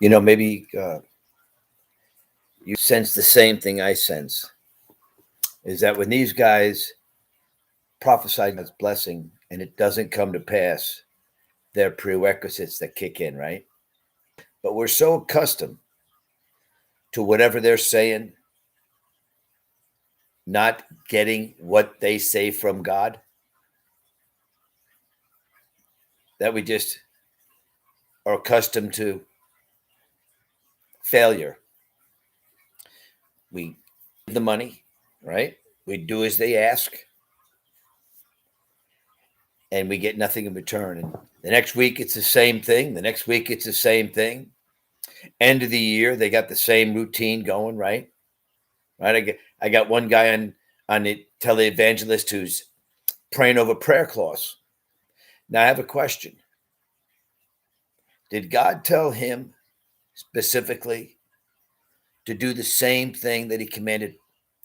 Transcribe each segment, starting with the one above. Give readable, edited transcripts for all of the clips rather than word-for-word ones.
Maybe you sense the same thing I sense, is that when these guys prophesy God's blessing and it doesn't come to pass, there are prerequisites that kick in, right? But we're so accustomed to whatever they're saying, not getting what they say from God, that we just are accustomed to failure. We give the money, right? We do as they ask, and we get nothing in return. And the next week, it's the same thing. The next week, it's the same thing. End of the year, they got the same routine going, right? Right. I got one guy on the televangelist who's praying over prayer clause. Now I have a question. Did God tell him specifically to do the same thing that he commanded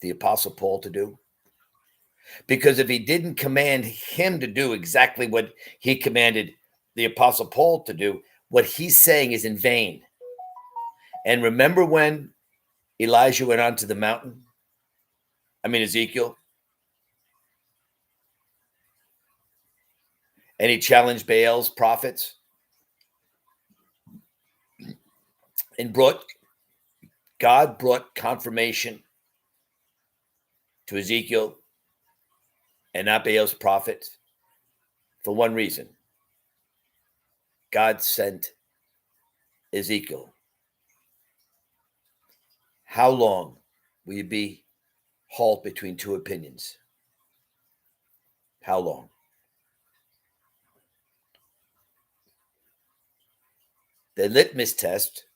the Apostle Paul to do? Because if he didn't command him to do exactly what he commanded the Apostle Paul to do, what he's saying is in vain. And remember when Elijah went onto the mountain? Ezekiel. And he challenged Baal's prophets and God brought confirmation to Ezekiel and not Baal's prophets for one reason. God sent Ezekiel. How long will you be halt between two opinions? How long? The litmus test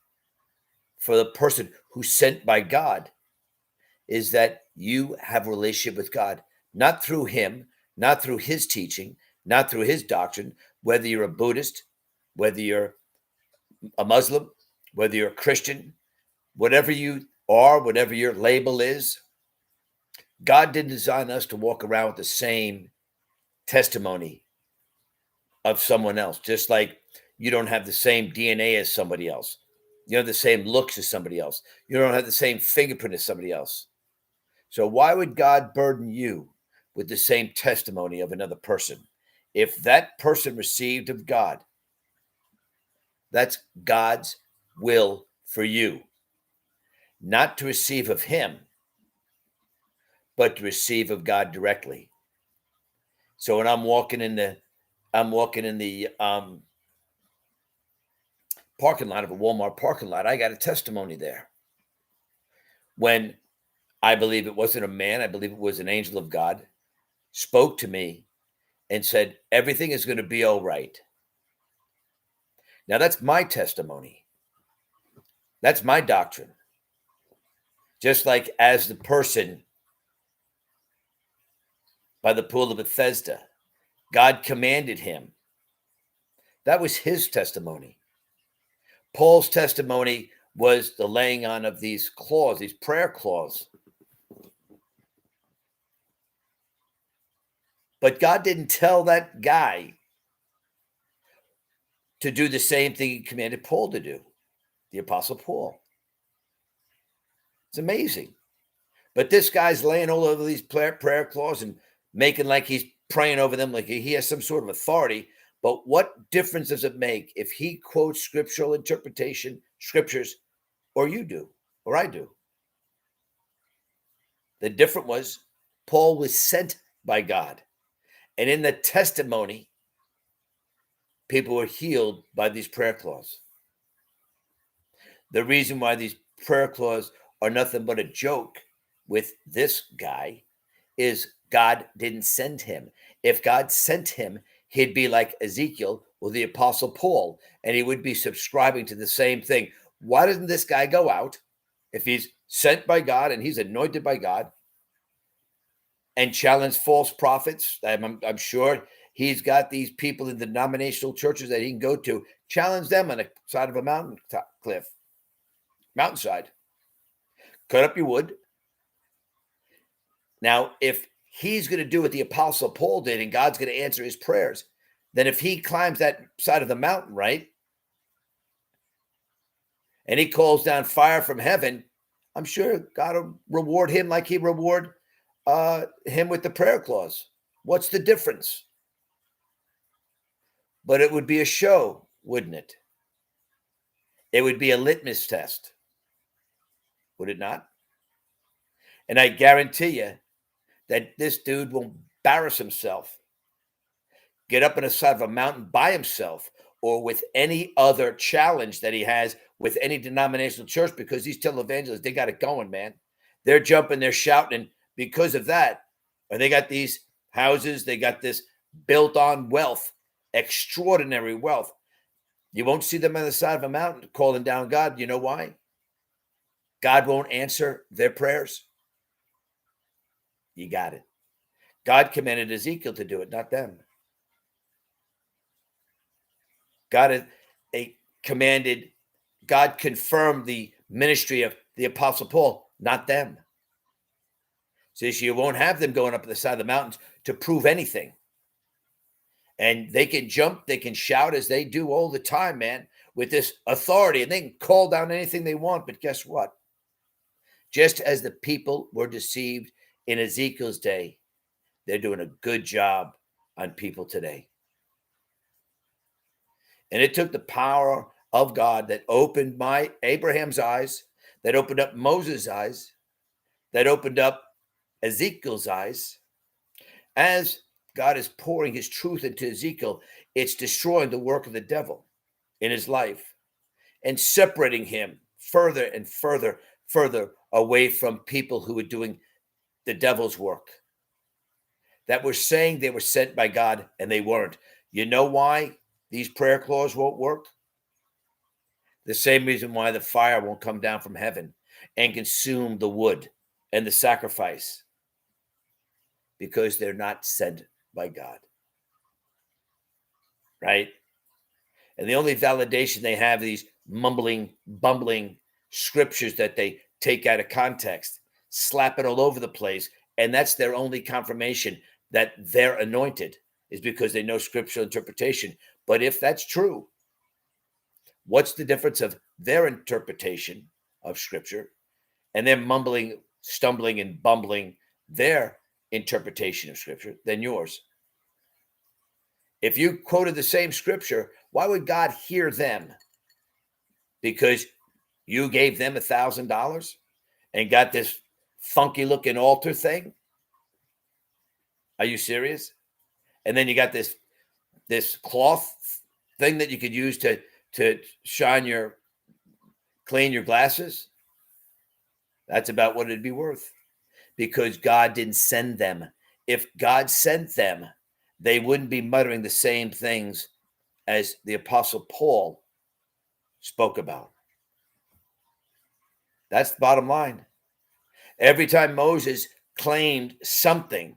for the person who's sent by God is that you have a relationship with God, not through him, not through his teaching, not through his doctrine, whether you're a Buddhist, whether you're a Muslim, whether you're a Christian, whatever you are, whatever your label is. God didn't design us to walk around with the same testimony of someone else, just like you don't have the same DNA as somebody else. You don't have the same looks as somebody else. You don't have the same fingerprint as somebody else. So why would God burden you with the same testimony of another person? If that person received of God, that's God's will for you. Not to receive of him, but to receive of God directly. So when I'm walking in the parking lot of a Walmart parking lot, I got a testimony there. When I believe it wasn't a man, I believe it was an angel of God, spoke to me and said, everything is going to be all right. Now that's my testimony. That's my doctrine. Just like as the person by the pool of Bethesda, God commanded him. That was his testimony. Paul's testimony was the laying on of these claws, these prayer claws. But God didn't tell that guy to do the same thing he commanded Paul to do, the Apostle Paul. It's amazing. But this guy's laying all over these prayer claws and making like he's praying over them like he has some sort of authority. But what difference does it make if he quotes scriptural interpretation, scriptures, or you do, or I do? The difference was Paul was sent by God. And in the testimony, people were healed by these prayer claws. The reason why these prayer claws are nothing but a joke with this guy is God didn't send him. If God sent him, he'd be like Ezekiel or the Apostle Paul, and he would be subscribing to the same thing. Why doesn't this guy go out if he's sent by God and he's anointed by God and challenge false prophets? I'm sure he's got these people in denominational churches that he can go to, challenge them on the side of a mountain cliff, mountainside. Cut up your wood. Now, if he's going to do what the Apostle Paul did and God's going to answer his prayers, then if he climbs that side of the mountain, right, and he calls down fire from heaven, I'm sure God will reward him like he reward him with the prayer clause. What's the difference? But it would be a show, wouldn't it? It would be a litmus test, would it not? And I guarantee you that this dude will embarrass himself, get up on the side of a mountain by himself, or with any other challenge that he has with any denominational church, because these televangelists, they got it going, man. They're jumping, they're shouting, and because of that, and they got these houses, they got this built on wealth, extraordinary wealth. You won't see them on the side of a mountain calling down God. You know why? God won't answer their prayers. You got it. God commanded Ezekiel to do it, not them. God confirmed the ministry of the Apostle Paul, not them. So you won't have them going up the side of the mountains to prove anything. And they can jump, they can shout as they do all the time, man, with this authority, and they can call down anything they want. But guess what? Just as the people were deceived in Ezekiel's day, they're doing a good job on people today. And it took the power of God that opened Abraham's eyes, that opened up Moses' eyes, that opened up Ezekiel's eyes. As God is pouring his truth into Ezekiel, it's destroying the work of the devil in his life and separating him further and further away from people who were doing the devil's work, that were saying they were sent by God and they weren't. You know why these prayer clauses won't work? The same reason why the fire won't come down from heaven and consume the wood and the sacrifice, because they're not sent by God, right? And the only validation they have, these mumbling, bumbling scriptures that they take out of context, slap it all over the place, and that's their only confirmation that they're anointed, is because they know scriptural interpretation. But if that's true, what's the difference of their interpretation of scripture and them mumbling, stumbling, and bumbling their interpretation of scripture than yours? If you quoted the same scripture, why would God hear them? Because you gave them $1,000 and got this funky looking altar thing? Are you serious? And then you got this cloth thing that you could use to clean your glasses? That's about what it'd be worth, because God didn't send them. If God sent them, they wouldn't be muttering the same things as the Apostle Paul spoke about. That's the bottom line. Every time Moses claimed something,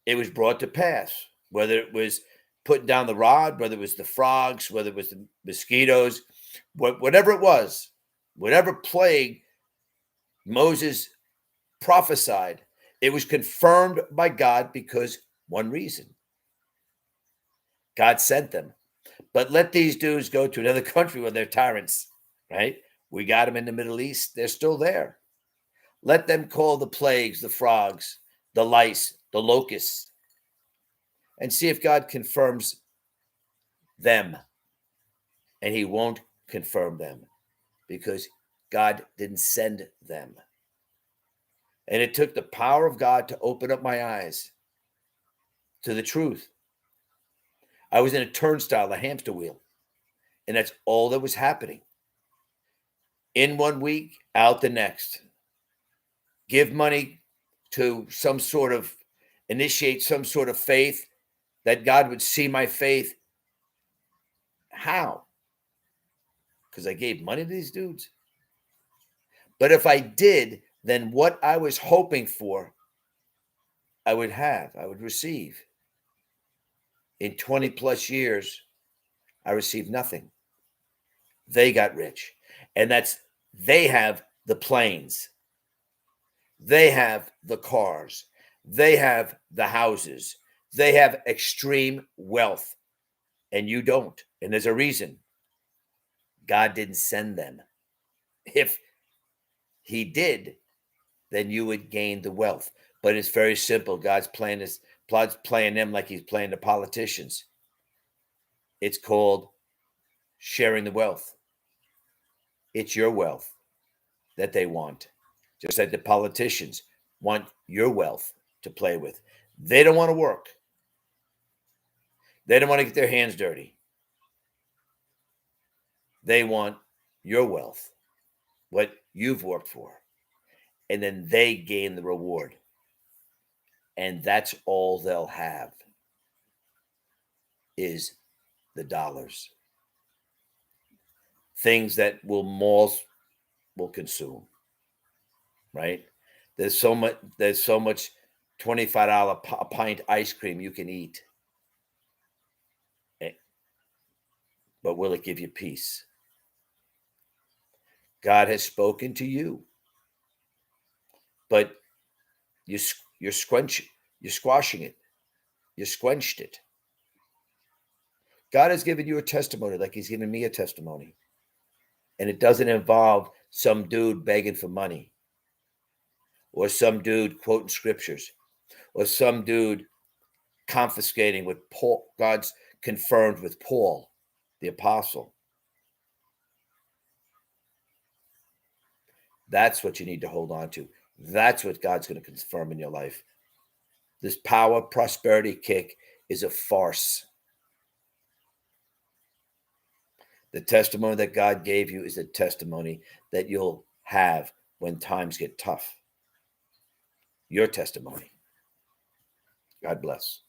it was brought to pass, whether it was putting down the rod, whether it was the frogs, whether it was the mosquitoes, whatever it was, whatever plague Moses prophesied, it was confirmed by God, because one reason: God sent them. But let these dudes go to another country where they're tyrants, right? We got them in the Middle East. They're still there. Let them call the plagues, the frogs, the lice, the locusts, and see if God confirms them. And he won't confirm them, because God didn't send them. And it took the power of God to open up my eyes to the truth. I was in a turnstile, a hamster wheel, and that's all that was happening. In 1 week, out the next. Give money to initiate some sort of faith, that God would see my faith. How? Because I gave money to these dudes? But if I did, then what I was hoping for, I would receive. In 20 plus years, I received nothing. They got rich. And they have the planes. They have the cars. They have the houses. They have extreme wealth. And you don't. And there's a reason. God didn't send them. If he did, then you would gain the wealth. But it's very simple. God's playing them like he's playing the politicians. It's called sharing the wealth. It's your wealth that they want. Just like the politicians want your wealth to play with. They don't want to work. They don't want to get their hands dirty. They want your wealth, what you've worked for. And then they gain the reward. And that's all they'll have is the dollars. Things that malls will consume. Right? There's so much $25 a pint ice cream you can eat. But will it give you peace? God has spoken to you, but you're squashing it. You squenched it. God has given you a testimony like he's given me a testimony. And it doesn't involve some dude begging for money or some dude quoting scriptures or some dude confiscating what God's confirmed with Paul, the apostle. That's what you need to hold on to. That's what God's going to confirm in your life. This power prosperity kick is a farce. The testimony that God gave you is a testimony that you'll have when times get tough. Your testimony. God bless.